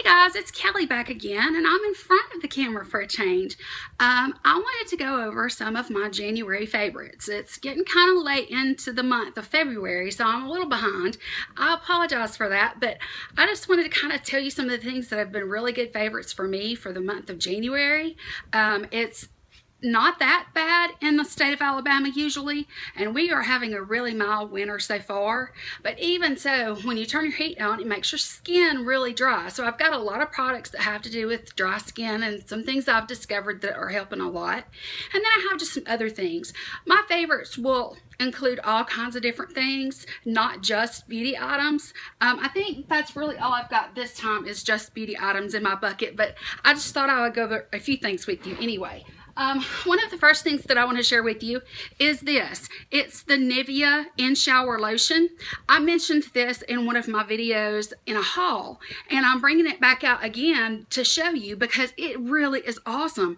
Guys, it's Kelly back again, and I'm in front of the camera for a change. I wanted to go over some of my January favorites. It's getting kind of late into the month of February, so I'm a little behind. I apologize for that, but I just wanted to kind of tell you some of the things that have been really good favorites for me for the month of January. It's not that bad in the state of Alabama usually, and we are having a really mild winter so far, but even so, when you turn your heat on, it makes your skin really dry. So I've got a lot of products that have to do with dry skin and some things I've discovered that are helping a lot, and then I have just some other things. My favorites will include all kinds of different things, not just beauty items. I think that's really all I've got this time is just beauty items in my bucket, but I just thought I would go over a few things with you anyway. One of the first things that I want to share with you is this. It's the Nivea In Shower Lotion. I mentioned this in one of my videos in a haul, and I'm bringing it back out again to show you because it really is awesome.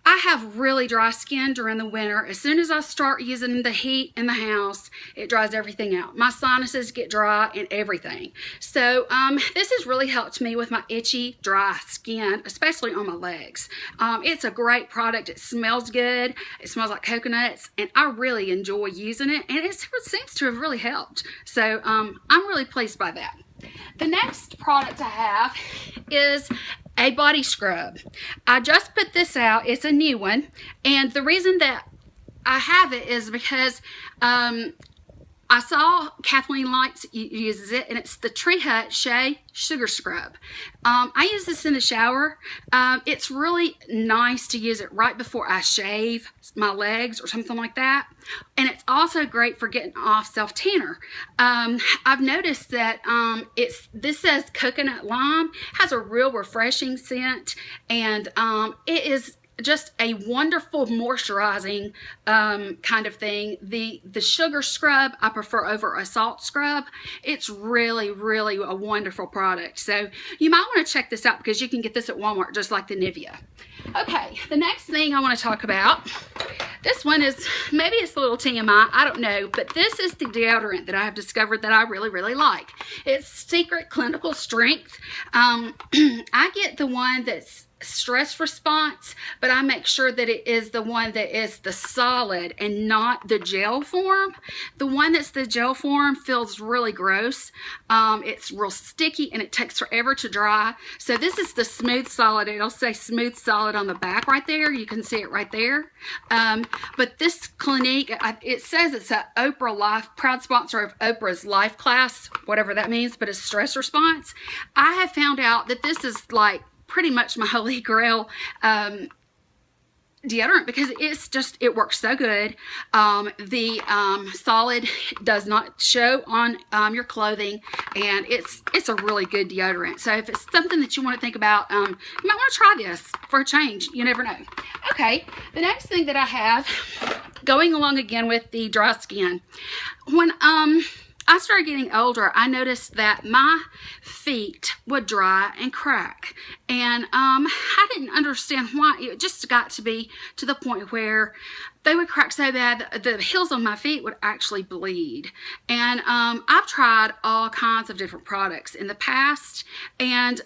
I have really dry skin during the winter. As soon as I start using the heat in the house, it dries everything out. My sinuses get dry and everything. So this has really helped me with my itchy, dry skin, especially on my legs. It's a great product. It smells good. It smells like coconuts, and I really enjoy using it, and it seems to have really helped. So I'm really pleased by that. The next product I have is a body scrub. I just put this out. It's a new one, and the reason that I have it is because I saw Kathleen Lights uses it, and it's the Tree Hut Shea Sugar Scrub. I use this in the shower. It's really nice to use it right before I shave my legs or something like that. And it's also great for getting off self-tanner. I've noticed that this says coconut lime, has a real refreshing scent, and it is just a wonderful moisturizing kind of thing. The sugar scrub I prefer over a salt scrub. It's really a wonderful product. So you might want to check this out because you can get this at Walmart just like the Nivea. Okay, the next thing I want to talk about, this one is, maybe it's a little TMI, I don't know, but this is the deodorant that I have discovered that I really like. It's Secret Clinical Strength. I get the one that's stress response, but I make sure that it is the one that is the solid and not the gel form. The one that's the gel form feels really gross. It's real sticky and it takes forever to dry. So this is the smooth solid. It'll say smooth solid on the back right there. You can see it right there. But this Clinique, it says it's a Oprah Life, proud sponsor of Oprah's Life Class, whatever that means, but it's stress response. I have found out that this is like pretty much my holy grail deodorant because it works so good. The solid does not show on your clothing, and it's a really good deodorant. So if it's something that you want to think about, you might want to try this for a change. You never know. Okay, the next thing that I have, going along again with the dry skin, when I started getting older, I noticed that my feet would dry and crack, and I didn't understand why. It just got to be to the point where they would crack so bad the heels of my feet would actually bleed. And I've tried all kinds of different products in the past, and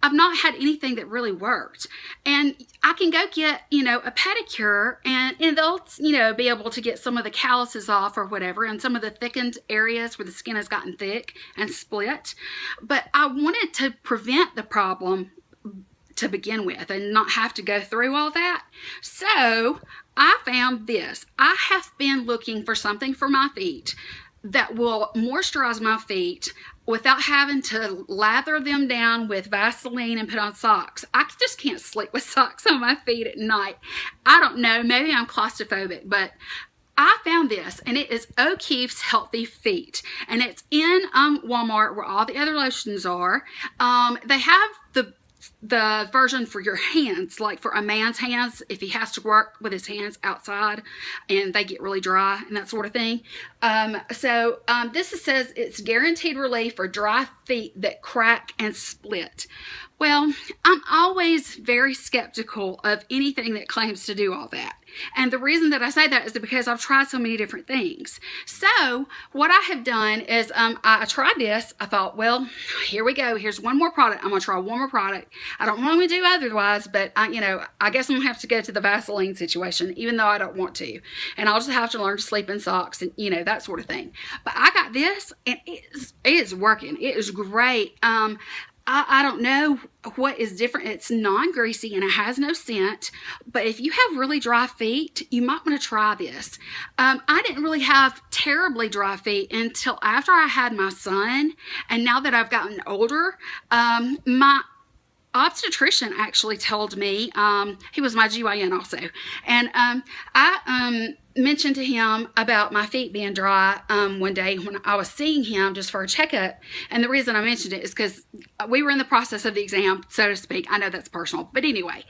I've not had anything that really worked. And I can go get, a pedicure, and they'll, be able to get some of the calluses off or whatever, and some of the thickened areas where the skin has gotten thick and split. But I wanted to prevent the problem to begin with and not have to go through all that. So I found this. I have been looking for something for my feet that will moisturize my feet without having to lather them down with Vaseline and put on socks. I just can't sleep with socks on my feet at night. I don't know, maybe I'm claustrophobic, but I found this, and it is O'Keeffe's Healthy Feet, and it's in Walmart where all the other lotions are. They have the version for your hands, like for a man's hands, if he has to work with his hands outside and they get really dry and that sort of thing. This says it's guaranteed relief for dry feet that crack and split. Well, I'm always very skeptical of anything that claims to do all that. And the reason that I say that is because I've tried so many different things. So what I have done is I tried this. I thought, well, here we go. Here's one more product. I'm going to try one more product. I don't want to do otherwise, but I guess I'm going to have to go to the Vaseline situation, even though I don't want to. And I'll just have to learn to sleep in socks and, that sort of thing. But I got this, and it is working. It is great. I don't know what is different. It's non-greasy and it has no scent. But if you have really dry feet, you might want to try this. I didn't really have terribly dry feet until after I had my son. And now that I've gotten older, my obstetrician actually told me, he was my GYN also, and I mentioned to him about my feet being dry one day when I was seeing him just for a checkup. And the reason I mentioned it is because we were in the process of the exam, so to speak. I know that's personal, but anyway,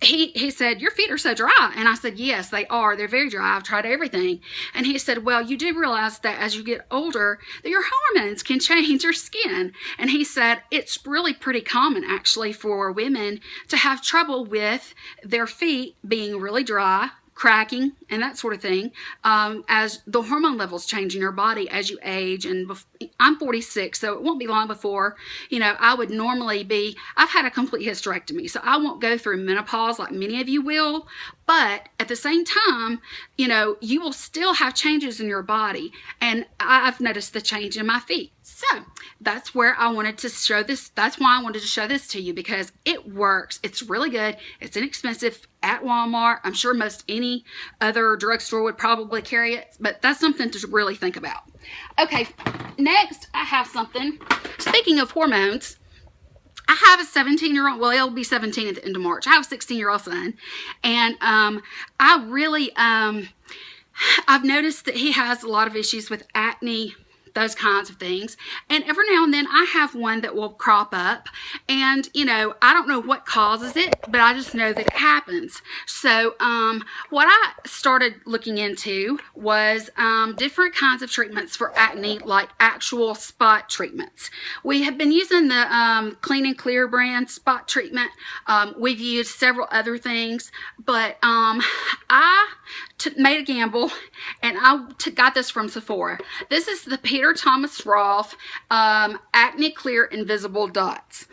he said, your feet are so dry. And I said, yes, they are. They're very dry. I've tried everything. And he said, well, you do realize that as you get older, that your hormones can change your skin. And he said, it's really pretty common actually for women to have trouble with their feet being really dry, cracking, and that sort of thing, as the hormone levels change in your body as you age. And I'm 46, so it won't be long before, I would normally be, I've had a complete hysterectomy, so I won't go through menopause like many of you will, but at the same time, you will still have changes in your body, and I've noticed the change in my feet. So that's where I wanted to show this. That's why I wanted to show this to you, because it works. It's really good. It's inexpensive at Walmart. I'm sure most any other drugstore would probably carry it, but that's something to really think about. Okay, next I have something. Speaking of hormones, I have a 17-year-old, well, he'll be 17 at the end of March. I have a 16-year-old son, and I really, I've noticed that he has a lot of issues with acne, those kinds of things. And every now and then I have one that will crop up, and I don't know what causes it, but I just know that it happens. So what I started looking into was different kinds of treatments for acne, like actual spot treatments. We have been using the Clean and Clear brand spot treatment. We've used several other things, but I made a gamble, and I got this from Sephora. This is the Peter Thomas Roth Acne Clear Invisible Dots.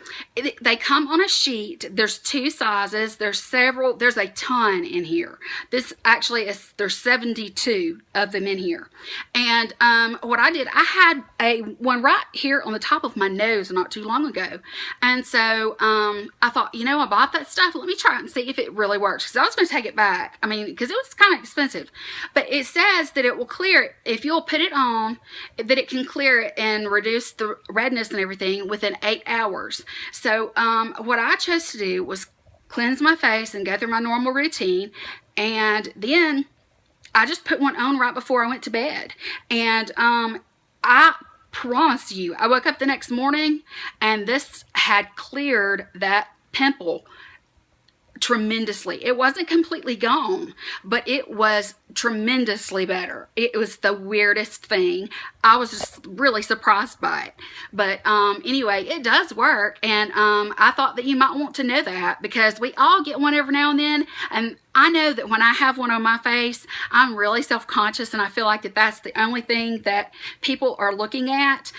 They come on a sheet. There's 2 sizes. There's a ton in here. This actually is, there's 72 of them in here. And what I did, I had one right here on the top of my nose not too long ago. And so I thought, I bought that stuff. Let me try it and see if it really works, because I was going to take it back. I mean, because it was kind of expensive. But it says that it will clear it. If you'll put it on, that it can clear it and reduce the redness and everything within 8 hours. So what I chose to do was cleanse my face and go through my normal routine. And then I just put one on right before I went to bed. And I promise you, I woke up the next morning and this had cleared that pimple tremendously. It wasn't completely gone, but it was tremendously better. It was the weirdest thing. I was just really surprised by it. But anyway, it does work, and I thought that you might want to know that, because we all get one every now and then, and I know that when I have one on my face, I'm really self-conscious, and I feel like that's the only thing that people are looking at.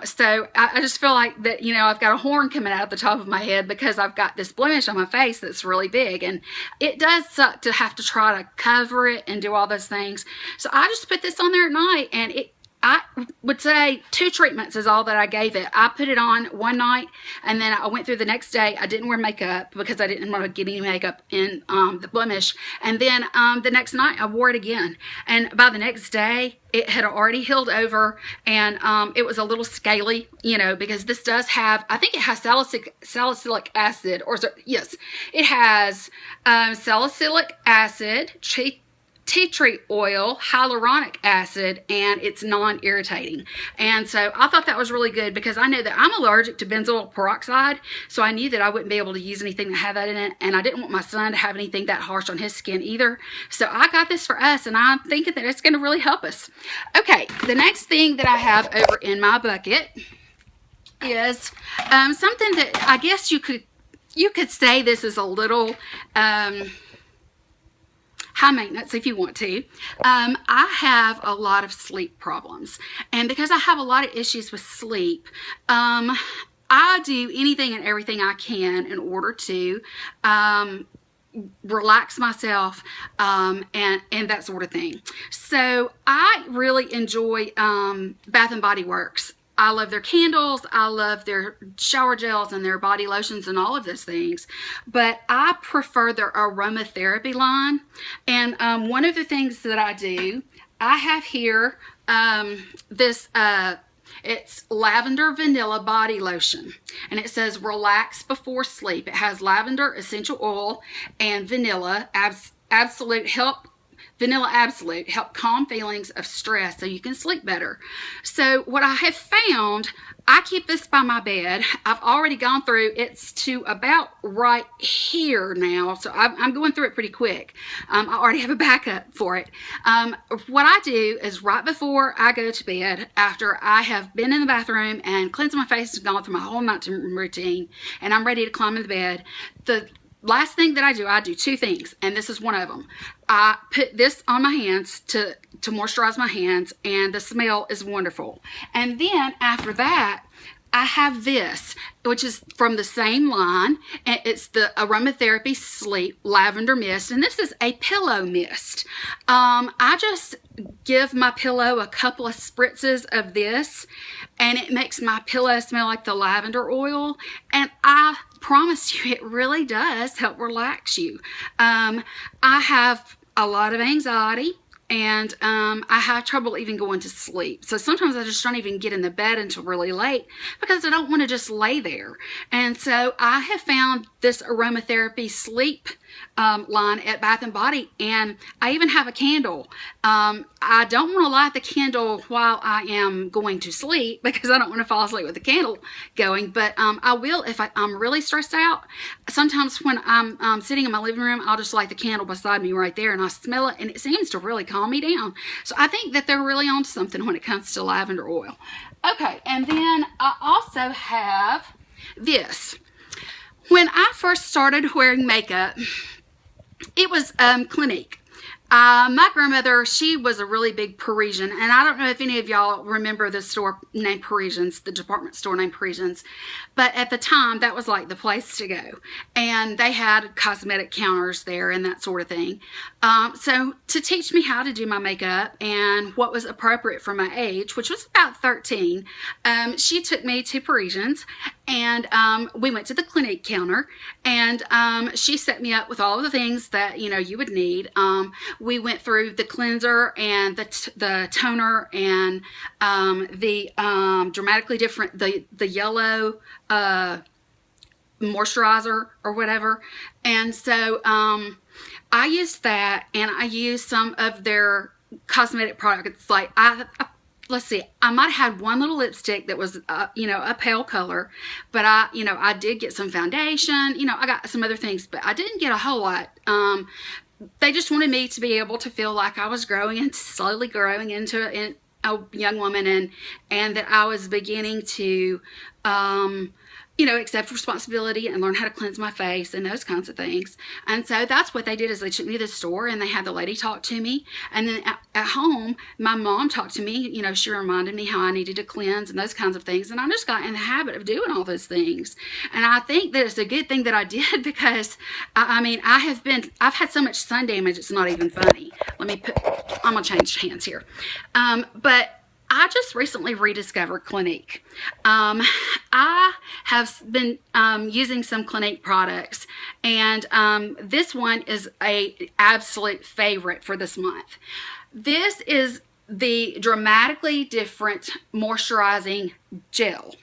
So I just feel like that, I've got a horn coming out of the top of my head because I've got this blemish on my face that's really big, and it does suck to have to try to cover it and do all those things. So I just put this on there at night, and I would say 2 treatments is all that I gave it. I put it on one night, and then I went through the next day. I didn't wear makeup because I didn't want to get any makeup in the blemish. And then the next night I wore it again. And by the next day, it had already healed over, and it was a little scaly, because this does have, I think it has salicylic acid, yes, it has salicylic acid, tea tree oil, hyaluronic acid, and it's non-irritating. And so I thought that was really good, because I know that I'm allergic to benzoyl peroxide, so I knew that I wouldn't be able to use anything that had that in it, and I didn't want my son to have anything that harsh on his skin either. So I got this for us, and I'm thinking that it's going to really help us. Okay, the next thing that I have over in my bucket is something that I guess you could say this is a little high maintenance if you want to. I have a lot of sleep problems, and because I have a lot of issues with sleep, I do anything and everything I can in order to relax myself and that sort of thing. So I really enjoy Bath and Body Works. I love their candles, I love their shower gels and their body lotions and all of those things, but I prefer their aromatherapy line. And one of the things that I do, I have here this it's lavender vanilla body lotion, and it says relax before sleep. It has lavender essential oil and vanilla absolute help calm feelings of stress so you can sleep better. So what I have found, I keep this by my bed. I've already gone through, it's to about right here now, so I'm going through it pretty quick. I already have a backup for it. What I do is right before I go to bed, after I have been in the bathroom and cleansed my face and gone through my whole night routine, and I'm ready to climb in the bed, the last thing that I do two things, and this is one of them. I put this on my hands to moisturize my hands, and the smell is wonderful. And then after that, I have this, which is from the same line, and it's the Aromatherapy Sleep Lavender Mist, and this is a pillow mist. I just give my pillow a couple of spritzes of this, and it makes my pillow smell like the lavender oil, and I promise you it really does help relax you. I have a lot of anxiety, and I have trouble even going to sleep. So sometimes I just don't even get in the bed until really late because I don't want to just lay there. And so I have found this Aromatherapy Sleep line at Bath and Body, and I even have a candle. I don't want to light the candle while I am going to sleep because I don't want to fall asleep with the candle going, but I will if I'm really stressed out. Sometimes when I'm sitting in my living room, I'll just light the candle beside me right there, and I smell it, and it seems to really calm me down. So I think that they're really on something when it comes to lavender oil. Okay, and then I also have this. When I first started wearing makeup, it was Clinique. My grandmother, she was a really big Parisian, and I don't know if any of y'all remember the store named Parisians, the department store named Parisians, but at the time, that was like the place to go, and they had cosmetic counters there and that sort of thing. So to teach me how to do my makeup and what was appropriate for my age, which was about 13, she took me to Parisians, and we went to the Clinique counter, and she set me up with all of the things that you would need. We went through the cleanser and the toner and the dramatically different, the yellow moisturizer or whatever. And so I used that, and I used some of their cosmetic products. Like let's see, I might have had one little lipstick that was, a pale color, but I did get some foundation, I got some other things, but I didn't get a whole lot. They just wanted me to be able to feel like I was slowly growing into a young woman, and that I was beginning to, accept responsibility and learn how to cleanse my face and those kinds of things. And so that's what they did, is they took me to the store, and they had the lady talk to me. And then at home, my mom talked to me. She reminded me how I needed to cleanse and those kinds of things. And I just got in the habit of doing all those things. And I think that it's a good thing that I did, because I've had so much sun damage, it's not even funny. I'm gonna change hands here. But I just recently rediscovered Clinique. I have been using some Clinique products, and this one is an absolute favorite for this month. This is the Dramatically Different Moisturizing Gel.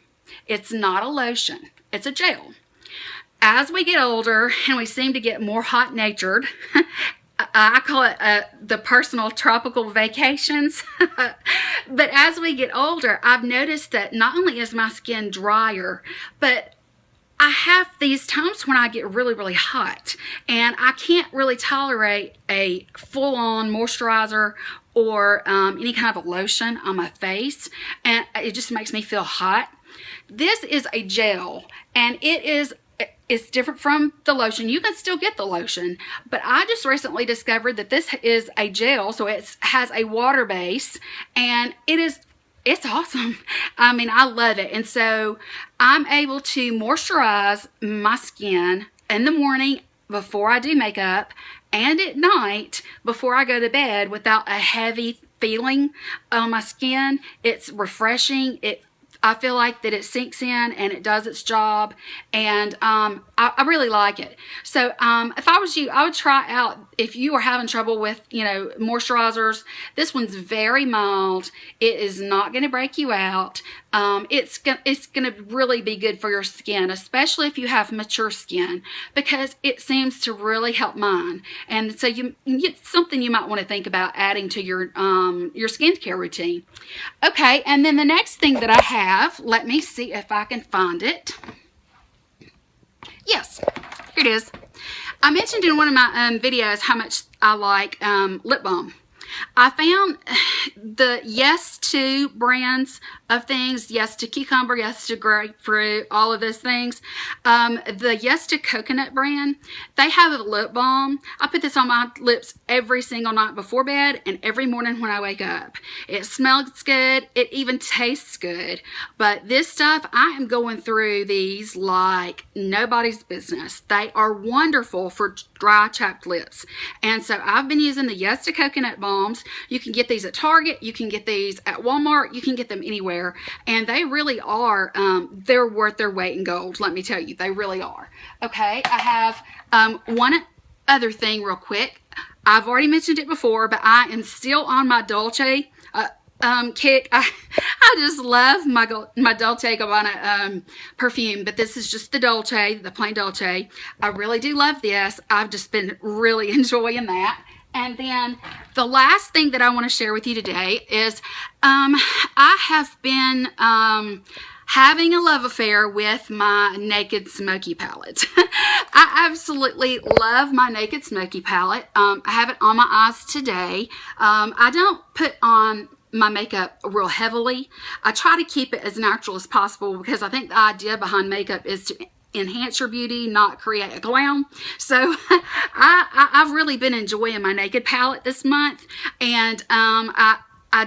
It's not a lotion, it's a gel. As we get older and we seem to get more hot-natured, I call it the personal tropical vacations. But as we get older, I've noticed that not only is my skin drier, but I have these times when I get really, really hot, and I can't really tolerate a full-on moisturizer or any kind of a lotion on my face, and it just makes me feel hot. This is a gel, and it is It's different from the lotion. You can still get the lotion, but I just recently discovered that this is a gel, so it has a water base, and it's awesome. I mean, I love it. And so I'm able to moisturize my skin in the morning before I do makeup and at night before I go to bed without a heavy feeling on my skin. It's refreshing. I feel like that it sinks in and it does its job, and I really like it. So if I was you, I would try out, if you are having trouble with, you know, moisturizers, this one's very mild. It is not going to break you out. It's gonna really be good for your skin, especially if you have mature skin, because it seems to really help mine. And so it's something you might want to think about adding to your skincare routine. Okay, and then the next thing that I have, let me see if I can find it. Yes, here it is. I mentioned in one of my videos how much I like lip balm. I found the Yes To brands of things, Yes To Cucumber, Yes To Grapefruit, all of those things. The Yes To Coconut brand, they have a lip balm. I put this on my lips every single night before bed and every morning when I wake up. It smells good. It even tastes good. But this stuff, I am going through these like nobody's business. They are wonderful for dry, chapped lips. And so I've been using the Yes To Coconut balms. You can get these at Target. You can get these at Walmart. You can get them anywhere. And they really are, they're worth their weight in gold. Let me tell you, they really are. Okay, I have one other thing real quick. I've already mentioned it before, but I am still on my Dolce kick. I just love my Dolce Gabbana perfume, but this is just the Dolce, the plain Dolce. I really do love this. I've just been really enjoying that. And then the last thing that I want to share with you today is I have been having a love affair with my Naked Smoky palette. I absolutely love my Naked Smoky palette. I have it on my eyes today. I don't put on my makeup real heavily. I try to keep it as natural as possible because I think the idea behind makeup is to enhance your beauty, not create a clown. So I've really been enjoying my Naked palette this month, and I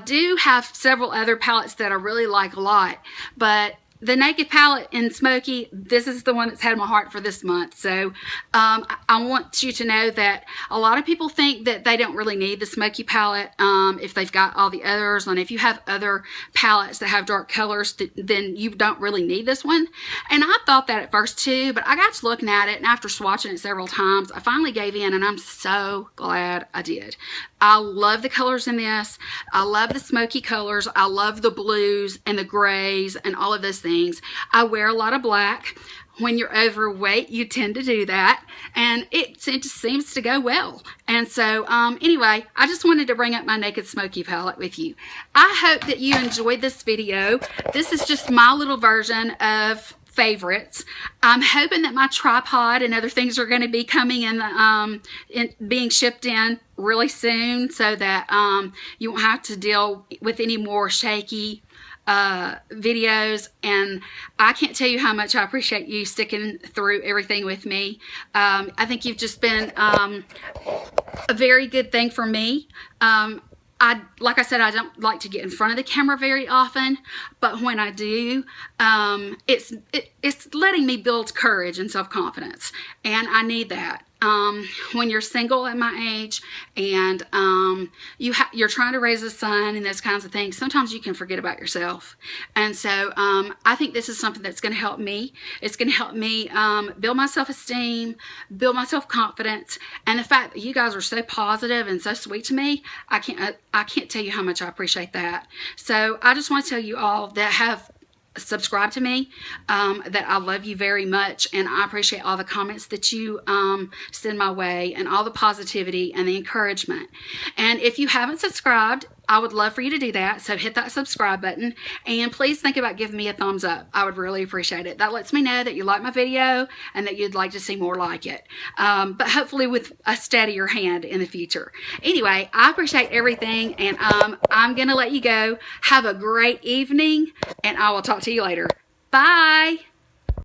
do have several other palettes that I really like a lot, but the Naked palette in Smoky, this is the one that's had my heart for this month. So I want you to know that a lot of people think that they don't really need the Smoky palette if they've got all the others. And if you have other palettes that have dark colors, then you don't really need this one. And I thought that at first too, but I got to looking at it, and after swatching it several times, I finally gave in, and I'm so glad I did. I love the colors in this. I love the smoky colors. I love the blues and the grays and all of those things. I wear a lot of black. When you're overweight, you tend to do that, and it just seems to go well. And so anyway, I just wanted to bring up my Naked Smoky palette with you. I hope that you enjoyed this video. This is just my little version of favorites. I'm hoping that my tripod and other things are going to be coming in, being shipped in really soon, so that you won't have to deal with any more shaky videos. And I can't tell you how much I appreciate you sticking through everything with me. I think you've just been a very good thing for me. Like I said, I don't like to get in front of the camera very often, but when I do, it's letting me build courage and self-confidence, and I need that. When you're single at my age, and you're trying to raise a son and those kinds of things, sometimes you can forget about yourself. And so I think this is something that's going to help me. It's going to help me build my self-esteem, build my self-confidence, and the fact that you guys are so positive and so sweet to me, I can't tell you how much I appreciate that. So I just want to tell you all that have subscribe to me, that I love you very much, and I appreciate all the comments that you send my way, and all the positivity and the encouragement. And if you haven't subscribed, I would love for you to do that. So hit that subscribe button, and please think about giving me a thumbs up. I would really appreciate it. That lets me know that you like my video and that you'd like to see more like it, but hopefully with a steadier hand in the future. Anyway, I appreciate everything, and I'm gonna let you go. Have a great evening, and I will talk to you later. Bye.